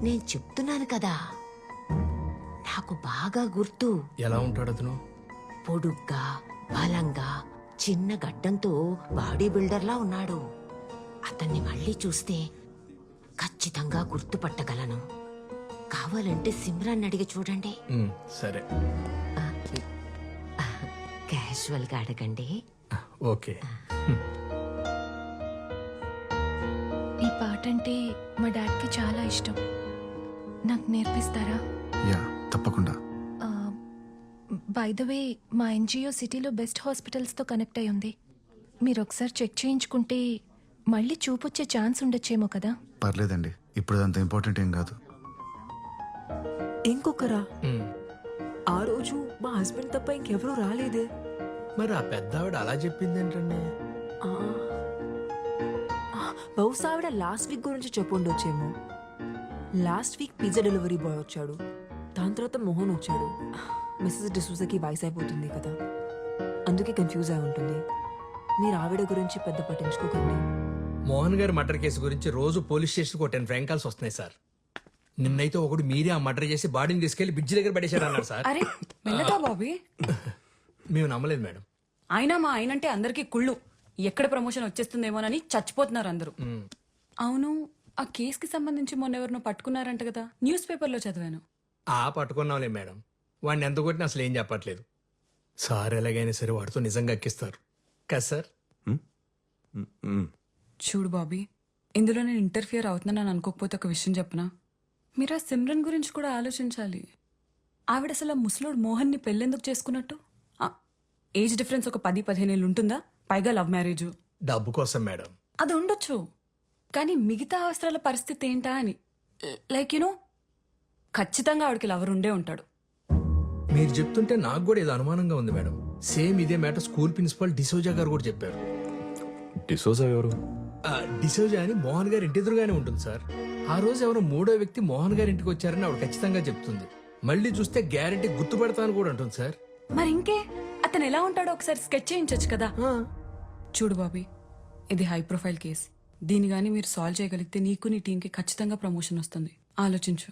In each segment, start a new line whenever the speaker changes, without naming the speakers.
నేను చెప్తున్నాను కదా, నాకు బాగా గుర్తు.
ఎలా ఉంటాడు అతను?
పొడుగ్గా, బలంగా, చిన్న గడ్డంతో బాడీ బిల్డర్లా ఉన్నాడు. అతన్ని మళ్ళీ చూస్తే ఖచ్చితంగా గుర్తుపట్టగలను. కావాలంటే సిమ్రాన్ అడిగి చూడండి.
సరే,
క్యాజువల్ గా అడగండి.
ఓకే.
ఈ పాట అంటే మా డాడ్కి చాలా ఇష్టం. నాకు నేర్పిస్తారా?
యా, తప్పకుండా.
బై ద వే, మా ఎన్జిఓ సిటీలో బెస్ట్ హాస్పిటల్స్తో కనెక్ట్ అయి ఉంది. మీరు ఒకసారి చెక్ చేయించుకుంటే మళ్ళీ చూపొచ్చే ఛాన్స్ ఉండొచ్చేమో కదా.
పర్లేదండి, ఇప్పుడు అంత ఇంపార్టెంట్ ఏం కాదు.
ఇంకొకరా? ఆ రోజు మా హస్బెండ్ తప్ప ఇంకెవరూ రాలేదే.
మరి ఆ పెద్ద ఆవిడ అలా చెప్పింది ఏంటండి?
బహుశా ఆవిడ లాస్ట్ వీక్ గురించి చెప్పుండొచ్చేమో. Last week pizza delivery boy వచ్చాడు, దాని తర్వాత మోహన్ వచ్చాడు. మిస్సెస్ డిసూజాకి వయసు అయిపోతుంది కదా, అందుకే కన్ఫ్యూజ్ అయి ఉంటుంది. మీరు ఆవిడ గురించి పెద్ద పట్టించుకోకండి.
మోహన్ గారి మర్డర్ కేసు గురించి రోజు పోలీస్ స్టేషన్కి ఒక 10 ఫ్రాంక్ కాల్స్ వస్తున్నాయి సార్. నిన్నైతే ఒకడు మీరే ఆ మర్డర్ చేసి బాడీని తీసుకెళ్లి బ్రిడ్జ్ దగ్గర పడేశాడు అన్నారు సార్.
అరే మెల్లగా బాబీ,
మేము నమ్మలేదు మేడం.
అయినా మా ఆయనంటే అందరికీ కుళ్ళు. ఎక్కడ ప్రమోషన్ వచ్చేస్తుందేమోనని చచ్చిపోతున్నారు అందరూ. అవును, ఆ కేసుకి సంబంధించి మొన్న ఎవరినో పట్టుకున్నారంట కదా, న్యూస్ పేపర్లో చదివాను.
పట్టుకున్నాంలే మేడం. వాడిని ఎంత కొట్టినా అసలు ఏం చెప్పట్లేదు సార్. ఎలాగైనా సరే వాడితో నిజంగా ఎక్కిస్తారు కదా సార్.
చూడు బాబీ, ఇందులో నేను ఇంటర్ఫియర్ అవుతున్నానని అనుకోకపోతే ఒక విషయం చెప్పనా? మీరు ఆ సిమ్రన్ గురించి కూడా ఆలోచించాలి. ఆవిడ అసలు ఆ ముసలోడు మోహన్ని పెళ్ళెందుకు చేసుకున్నట్టు? ఏజ్ డిఫరెన్స్ ఒక 10-15 ఏళ్ళు ఉంటుందా? పైగా లవ్ మ్యారేజ్.
డబ్బు కోసం మేడం.
అది ఉండొచ్చు, కానీ మిగతా అవసరాల పరిస్థితి ఏంటా అని. లైక్ యూనో, ఖచ్చితంగా ఆవిడకి లవర్ ఉండే ఉంటాడు.
మీరు చెప్తుంటే నాకు కూడా ఏదో అనుమానంగా ఉంది మేడం. సేమ్ ఇదే మ్యాటర్ స్కూల్ ప్రిన్సిపల్ డిసోజా గారు కూడా చెప్పారు.
డిసోజా ఎవరు?
డిసోజా అని మోహన్ గారి ఇంటి ఎదురుగానే ఉంటుంది సార్. ఆ రోజు ఎవరో 3వ వ్యక్తి మోహన్ గారి ఇంటికి వచ్చారని ఆవిడ ఖచ్చితంగా చెప్తుంది. మళ్ళీ చూస్తే గ్యారెంటీ గుర్తుపడతాను కూడా అంటుంది సార్.
మరి ఇంకే, అతను ఎలా ఉంటాడో ఒకసారి స్కెచ్ చేయించచ్చు కదా. చూడు బాబీ, ఇది హై ప్రొఫైల్ కేస్. దీని గానీ మీరు సాల్వ్ చేయగలిగితే నీకు నీ టీంకి ఖచ్చితంగా ప్రమోషన్ వస్తుంది. ఆలోచించు.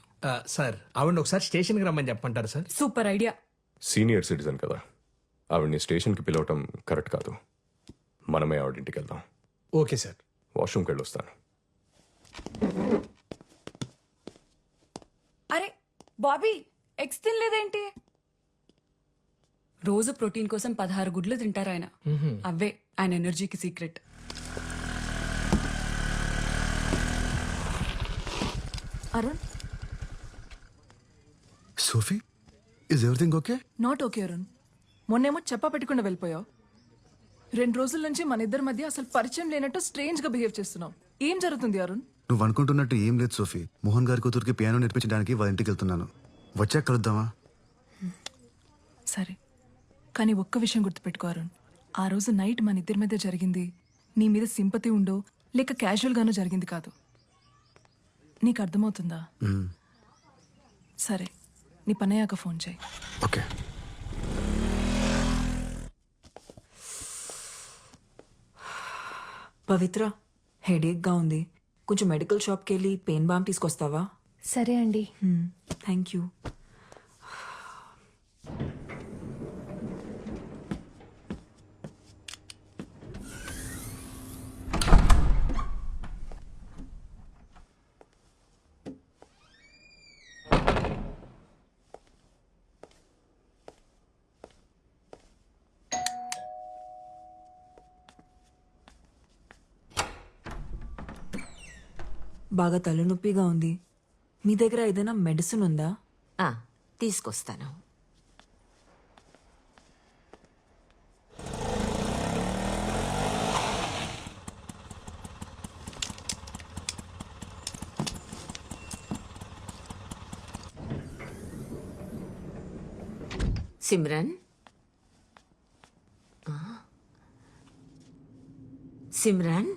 సార్, ఆవిడ ఒకసారి స్టేషన్కి రమ్మని చెప్పంటారు sir?
Super idea.
Senior citizen కదా, ఆవిడ్ని స్టేషన్కి పిలవటం కరెక్ట్ కాదు. మనమే ఆవిడింటికి వెళ్దాం.
Okay sir.
వాష్రూమ్కి వెళ్ళొస్తాను.
అరే బాబీ, ఎగ్స్ తినలేదేంటి? రోజు ప్రోటీన్ కోసం 16 గుడ్లు తింటారు ఆయన. అవే ఆయన ఎనర్జీకి secret.
Arun,
Sophie, is everything okay?
Not okay Arun. మొన్నేమో చెప్పా పెట్టకుండా వెళ్ళిపోయావు. 2 రోజుల నుంచి మన ఇద్దరి మధ్య అసలు పరిచయం లేనట్టు స్ట్రేంజ్ గా బిహేవ్ చేస్తున్నావు. ఏం జరుగుతుంది అరుణ్?
నువ్వు అనుకుంటున్నట్టు ఏం లేదు సోఫీ. మోహన్ గారి కూతురికి పియానో నేర్పించడానికి వాళ్ళ ఇంటికి వెళ్తున్నాను. వచ్చాక కలుద్దామా?
సరే, కానీ ఒక్క విషయం గుర్తుపెట్టుకో అరుణ్. ఆ రోజు నైట్ మన ఇద్దరి మధ్య జరిగింది నీ మీద సింపతి ఉండో లేక క్యాజువల్ గానో జరిగింది కాదు. నీకు అర్థమవుతుందా? సరే, నీ పనయ్యాక ఫోన్ చేయి.
ఓకే.
పవిత్ర, హెడేక్ గా ఉంది, కొంచెం మెడికల్ షాప్కి వెళ్ళి పెయిన్ బామ్ తీసుకొస్తావా?
సరే అండి.
Thank you. బాగా తలనొప్పిగా ఉంది. మీ దగ్గర ఏదైనా మెడిసిన్ ఉందా?
తీసుకొస్తాను. సిమ్రన్, సిమ్రన్,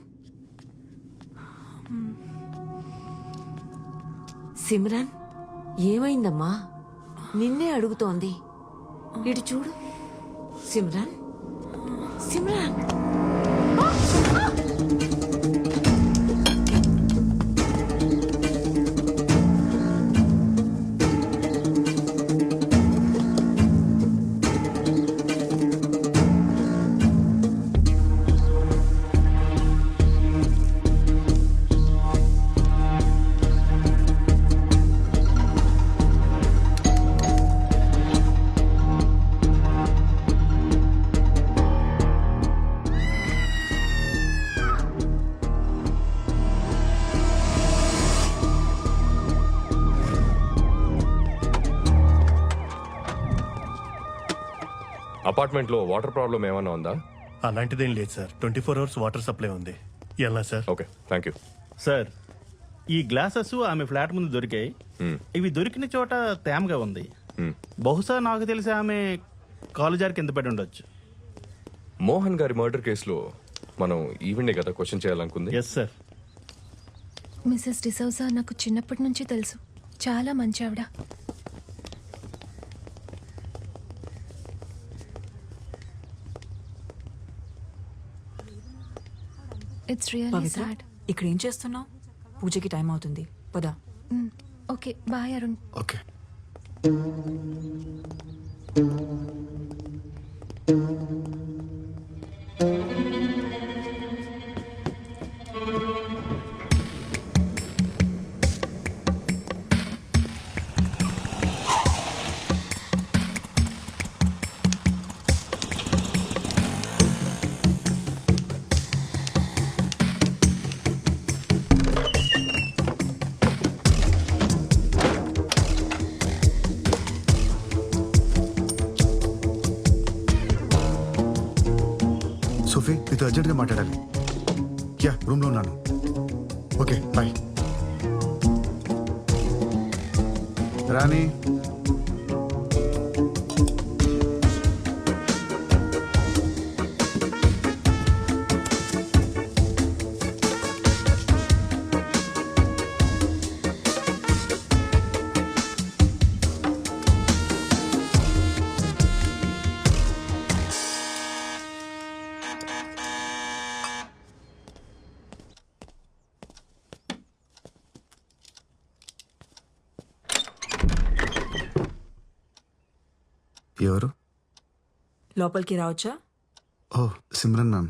సిమ్రన్, ఏమైందమ్మా? నిన్నే అడుగుతోంది. ఇటు చూడు. సిమ్రన్, సిమ్రన్.
అపార్ట్మెంట్లో వాటర్ ప్రాబ్లం ఏమైనా ఉందా?
అలాంటిదేం లేదు సార్, 24 అవర్స్ వాటర్ సప్లై ఉంది. ఎలా sir?
Okay, thank you.
Sir, ఈ గ్లాసెస్ ఆమె ఫ్లాట్ ముందు దొరికాయి. ఇవి దొరికిన చోట తేమగా ఉంది. బహుశా నాకు తెలిసి ఆమె కాలు జారి కింద పడి ఉండొచ్చు.
మోహన్ గారి మర్డర్ కేసులో మనం ఈవిడే కదా క్వశ్చన్ చేయాలనుకుంది.
Yes sir.
మిసెస్ డిసౌజా నాకు చిన్నప్పటి నుంచి తెలుసు. చాలా మంచి ఆవిడ. It's really
Pavitra,
sad.
ఇక్కడ ఏం చేస్తున్నావు? పూజకి టైం అవుతుంది, పదా.
Okay bye Arun.
Okay. Sophie, నీతో అర్జెంట్గా మాట్లాడాలి. యా, రూమ్లో ఉన్నాను. Okay, bye. రాణి, ఎవరు?
లోపలికి రావచ్చా?
Oh, Simran ma'am,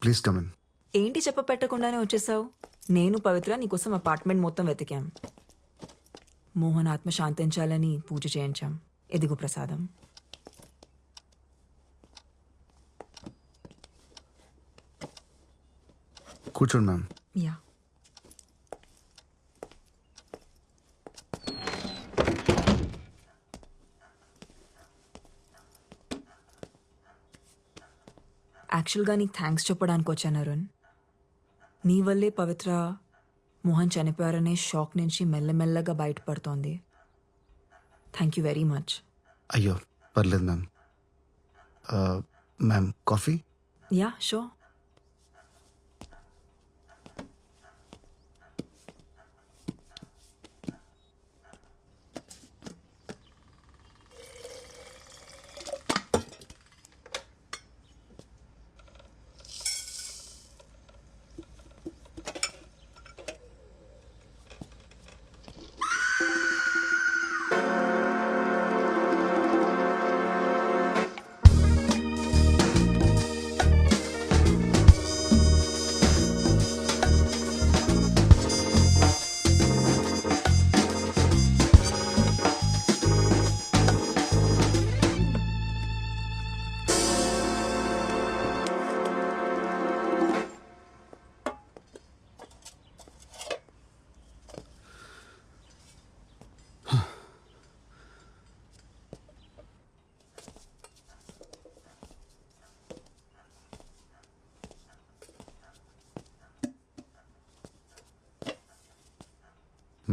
please come in.
ఏంటి చెప్ప పెట్టకుండానే వచ్చేసావు? నేను పవిత్ర నీకోసం అపార్ట్మెంట్ మొత్తం వెతికాం. మోహన్ ఆత్మ శాంతించాలని పూజ చేయించాం. ఎదిగు ప్రసాదం.
కూర్చోండి మ్యామ్.
యా. యాక్చువల్గా నీకు థ్యాంక్స్ చెప్పడానికి వచ్చాను అరుణ్. నీ వల్లే పవిత్ర మోహన్ చనిపోయారనే షాక్ నుంచి మెల్లమెల్లగా బయటపడుతోంది. Thank you very much.
అయ్యో, పర్లేదు ma'am. Ma'am, coffee?
Yeah, sure.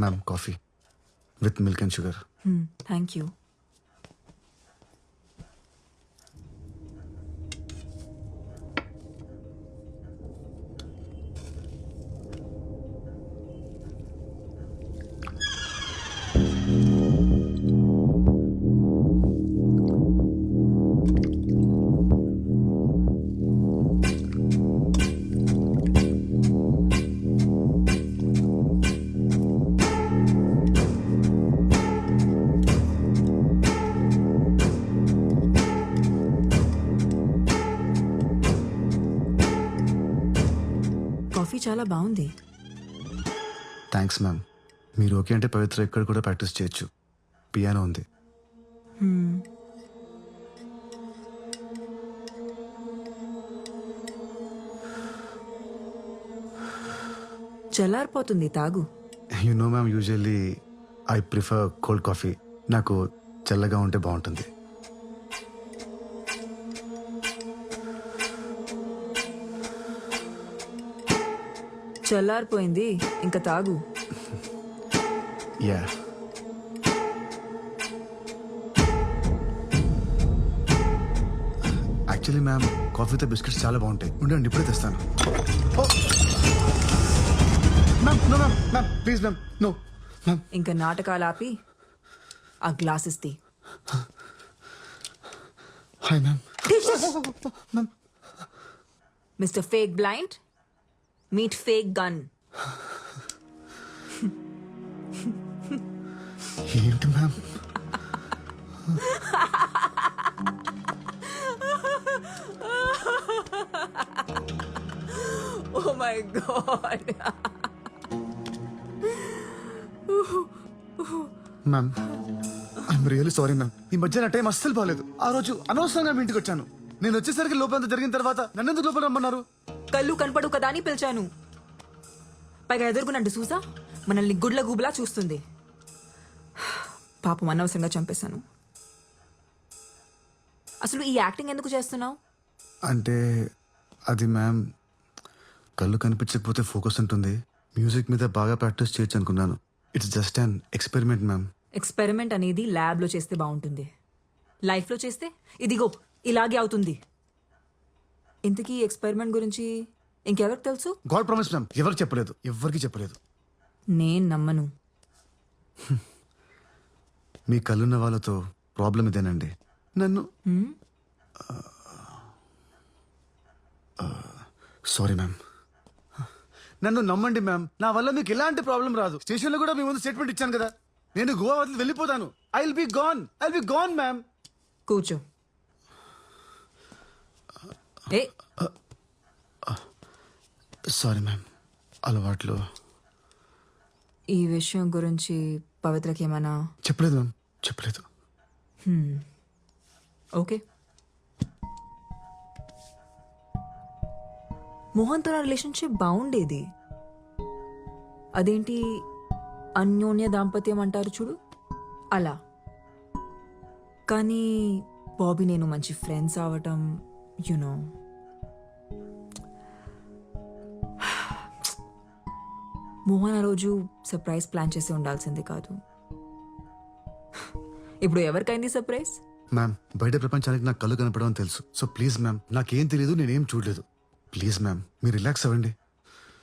Ma'am, coffee with milk and sugar.
Thank you. Coffee చాలా బాగుంది.
Thanks ma'am. మీరు ఓకే అంటే పవిత్ర ఇక్కడ కూడా ప్రాక్టీస్ చేయొచ్చు. పియానో ఉంది.
చల్లారిపోతుంది, తాగు.
You know ma'am, usually I prefer cold coffee. నాకు చల్లగా ఉంటే బాగుంటుంది.
చల్లారిపోయింది, ఇంకా తాగు.
యా యాక్చువల్లీ మ్యామ్ కాఫీతో బిస్కెట్స్ చాలా బాగుంటాయి. ఉండండి ఇప్పుడే తెస్తాను. Ma'am no ma'am, ma'am please ma'am, no ma'am.
ఇంకా నాటకాలు ఆపి ఆ గ్లాసెస్ తీ.
Hi ma'am. Ma'am
mister fake blind, meet fake gun.
ఏంటి ma'am?
Oh my god.
Ma'am I'm really sorry ma'am. ఈ మధ్య నా టైం అస్సలు బాగాలేదు. ఆ రోజు అనవసరంగా మీ ఇంటికి వచ్చాను. నేను వచ్చేసరికి లోపలంతా జరిగిన తర్వాత నన్నెందుకు లోపల రమ్మన్నారు?
కళ్ళు కనపడు కదా అని పిలిచాను. పైగా ఎదుర్కొన్నట్టు చూసా మనల్ని గుడ్ల గుబులా చూస్తుంది. పాపం అనవసరంగా చంపేశాను. అసలు ఈ యాక్టింగ్ ఎందుకు చేస్తున్నావు?
అంటే అది మ్యామ్, కళ్ళు కనిపించకపోతే ఫోకస్ ఉంటుంది. మ్యూజిక్ మీద బాగా ప్రాక్టీస్ చేయొచ్చు అనుకున్నాను. It's just an experiment ma'am.
Experiment అనేది ల్యాబ్లో చేస్తే బాగుంటుంది. లైఫ్లో చేస్తే ఇదిగో ఇలాగే అవుతుంది. ఇంతకీ ఎక్స్పెరిమెంట్ గురించి ఇంకెవరికి తెలుసు?
గాడ్ ప్రామిస్ మ్యామ్, ఎవరికి చెప్పలేదు, ఎవరికి చెప్పలేదు.
నేను నమ్మను.
మీ కళ్ళున్న వాళ్ళతో ప్రాబ్లం ఇదేనండి. నన్ను సారీ మ్యామ్, నన్ను నమ్మండి మ్యామ్. నా వల్ల మీకు ఎలాంటి ప్రాబ్లం రాదు. స్టేషన్లో కూడా మీ ముందు స్టేట్మెంట్ ఇచ్చాను కదా. నేను గోవా వదిలి వెళ్ళిపోతాను. I will be gone ma'am.
కూర్చో. ఏ
సారీ మ్యామ్, అలవాట్లు.
ఈ విషయం గురించి పవిత్రకి ఏమైనా
చెప్పలేదు మ్యామ్, చెప్పలేదు.
ఓకే. మోహన్తో నా రిలేషన్షిప్ బాగుండేది. అదేంటి అన్యోన్య దాంపత్యం అంటారు చూడు, అలా. కానీ బాబీ నేను మంచి ఫ్రెండ్స్ అవటం, యునో, మోహన్ ఆ రోజు సర్ప్రైజ్ ప్లాన్ చేసి ఉండాల్సింది కాదు. ఇప్పుడు ఎవరికైంది సర్ప్రైజ్?
మ్యామ్ బయట ప్రపంచానికి నాకు కళ్ళు కనపడమని తెలుసు. సో ప్లీజ్ మ్యామ్, నాకేం తెలియదు, నేనేం చూడలేదు. ప్లీజ్ మ్యామ్ మీరు రిలాక్స్ అవ్వండి.